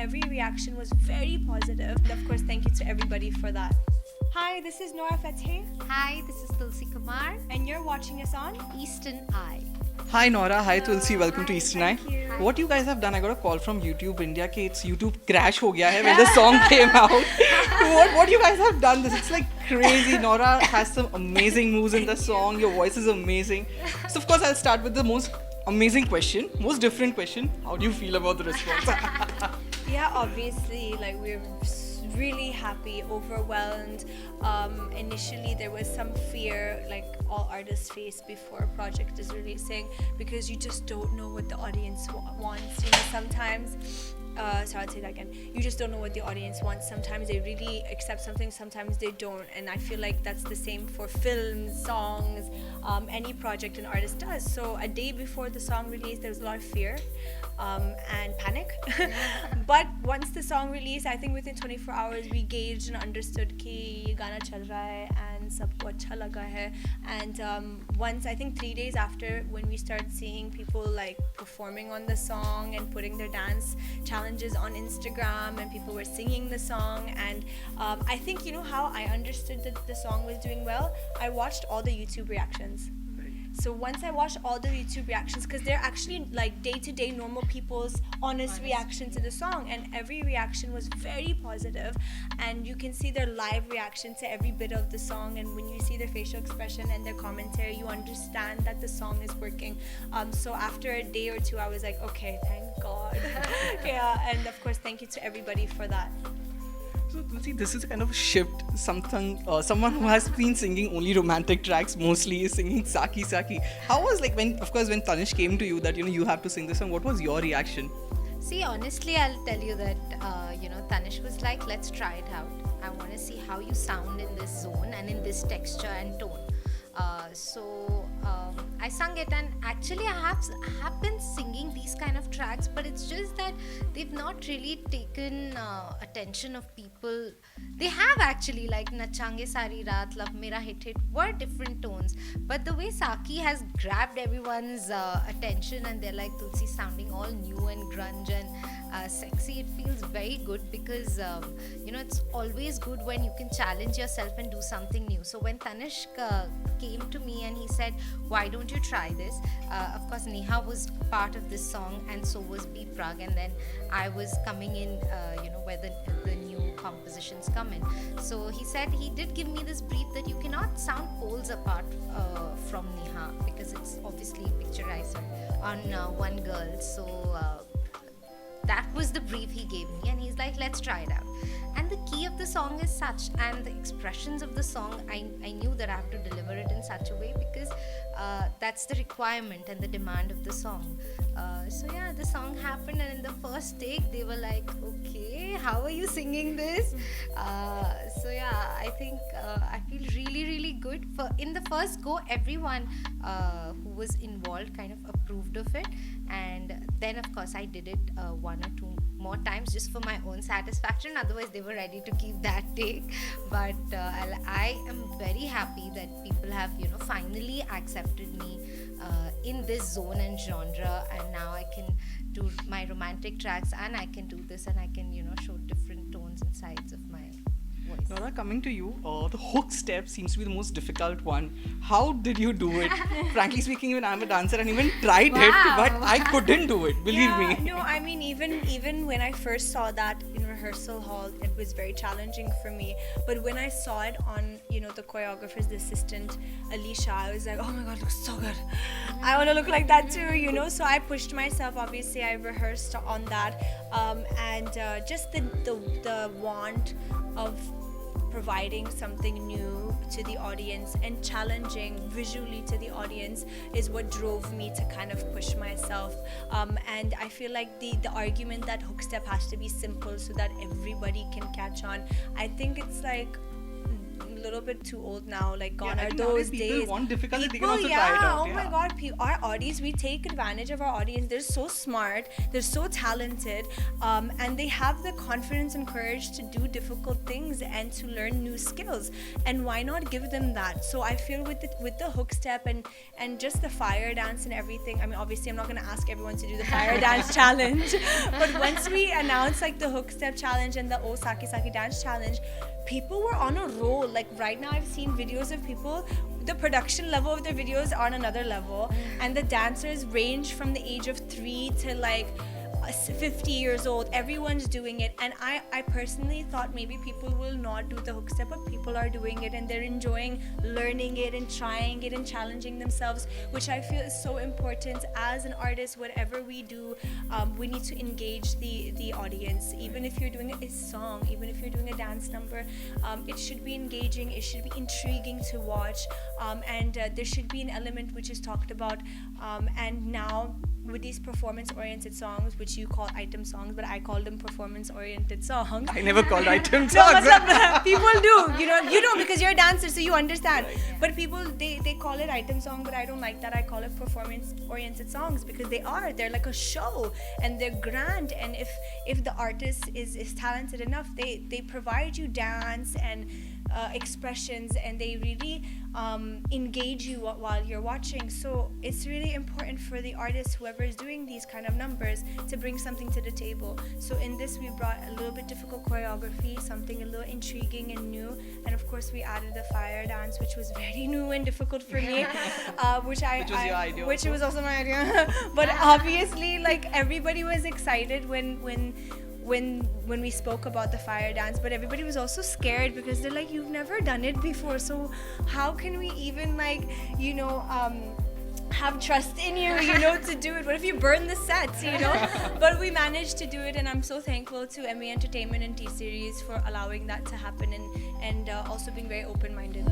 every reaction was very positive. And of course, thank you to everybody for that. Hi, this is Nora Fatehi, Hi, this is Tulsi Kumar, and you're watching us on Eastern Eye. Hi Nora, hi Hello. Tulsi, welcome to Hi, Eastern Eye. thank you. What you guys have done, I got a call from YouTube India कि it's YouTube crash हो गया है when the song came out. What you guys have done this, it's like crazy. Nora has some amazing moves in the song, your voice is amazing. So of course I'll start with the most amazing question, most different question. How do you feel about the response? Yeah, obviously, like we're really happy, overwhelmed. Initially, there was some fear, like all artists face before a project is releasing, because you just don't know what the audience wants. You know, sometimes. Sorry, I'll say that again. You just don't know what the audience wants. Sometimes they really accept something, sometimes they don't. And I feel like that's the same for films, songs, any project an artist does. So a day before the song release, there was a lot of fear and panic. But once the song released, I think within 24 hours, we gauged and understood कि ये गाना चल रहा है and सबको अच्छा लगा है. And once, I think 3 days after, when we started seeing people like performing on the song and putting their dance challenges on Instagram, and people were singing the song, and I think, you know how I understood that the song was doing well? I watched all the YouTube reactions. So once I watched all the YouTube reactions, because they're actually like day-to-day normal people's honest reaction to the song, and every reaction was very positive, and you can see their live reaction to every bit of the song, and when you see their facial expression and their commentary, you understand that the song is working. So after a day or two, I was like, okay, thank God. Yeah, and of course, thank you to everybody for that. So Tulsi, this is a kind of shift. Someone who has been singing only romantic tracks mostly is singing Saki Saki. How was like when Tanish came to you that you have to sing this song? What was your reaction? See, honestly, I'll tell you that, Tanish was like, let's try it out. I want to see how you sound in this zone and in this texture and tone. So I sung it, and actually I have been singing these kind of tracks, but it's just that they've not really taken attention of people. They have actually, like Nachange Sari Raat, Love Mera Hit were different tones, but the way Saki has grabbed everyone's attention, and they're like, Tulsi sounding all new and grunge and sexy, it feels very good, because it's always good when you can challenge yourself and do something new. So when Tanishq came to me and he said, why don't you try this? Of course, Neha was part of this song, and so was B Prag, and then I was coming in, where the new compositions come in. So he did give me this brief that you cannot sound poles apart from Neha, because it's obviously picturizer on one girl. So that was the brief he gave me, and he's like, let's try it out. And the key of the song is such, and the expressions of the song, I knew that I have to deliver it in such a way, because that's the requirement and the demand of the song. So yeah, the song happened, and in the first take they were like, okay, how are you singing this? So yeah, I think I feel really, really good. In the first go, everyone who was involved kind of approved of it, and then of course I did it one or two more times just for my own satisfaction. Otherwise they were ready to keep that take. But I am very happy that people have finally accepted me in this zone and genre, and now I can do my romantic tracks, and I can do this, and I can show different tones and sides of my voice. Nora, coming to you, the hook step seems to be the most difficult one. How did you do it? Frankly speaking, even I'm a dancer and even tried it, but I couldn't do it, believe me. No, I mean, even when I first saw that in rehearsal hall, it was very challenging for me. But when I saw it on, the choreographer's assistant, Alicia, I was like, oh my God, it looks so good. I want to look like that too, So I pushed myself. Obviously, I rehearsed on that. And just the want of providing something new to the audience and challenging visually to the audience is what drove me to kind of push myself. And I feel like the argument that hook step has to be simple so that everybody can catch on, I think it's like little bit too old now. Like, Yeah, gone I are think nowadays those people days. want difficulty, they can People, also try it out. oh my god, our audience, we take advantage of our audience. They're so smart, they're so talented, and they have the confidence and courage to do difficult things and to learn new skills. And why not give them that? So I feel with the hook step and just the fire dance and everything. I mean, obviously, I'm not gonna ask everyone to do the fire dance challenge, but once we announced like the hook step challenge and the O Saki Saki dance challenge, people were on a roll. Like right now, I've seen videos of people. The production level of their videos are on another level, and the dancers range from the age of 3 to like 50 years old. Everyone's doing it, and I personally thought maybe people will not do the hook step, but people are doing it and they're enjoying learning it and trying it and challenging themselves, which I feel is so important. As an artist, whatever we do, we need to engage the audience. Even if you're doing a song, even if you're doing a dance number, it should be engaging, it should be intriguing to watch, and there should be an element which is talked about, and now with these performance-oriented songs, which you call item songs, but I call them performance-oriented songs. I never called item No, songs. people do. You don't because you're a dancer, so you understand. But people, they call it item song, but I don't like that. I call it performance-oriented songs because they're like a show and they're grand. And if the artist is talented enough, they provide you dance and expressions, and they really engage you while you're watching. So it's really important for the artist, whoever is doing these kind of numbers, to bring something to the table. So in this, we brought a little bit difficult choreography, something a little intriguing and new, and of course we added the fire dance, which was very new and difficult for me, which was your idea, which was also my idea. But obviously, like, everybody was excited when we spoke about the fire dance, but everybody was also scared because they're like, you've never done it before, so how can we even have trust in you to do it? What if you burn the sets, But we managed to do it, and I'm so thankful to ME Entertainment and T-Series for allowing that to happen, and also being very open-minded.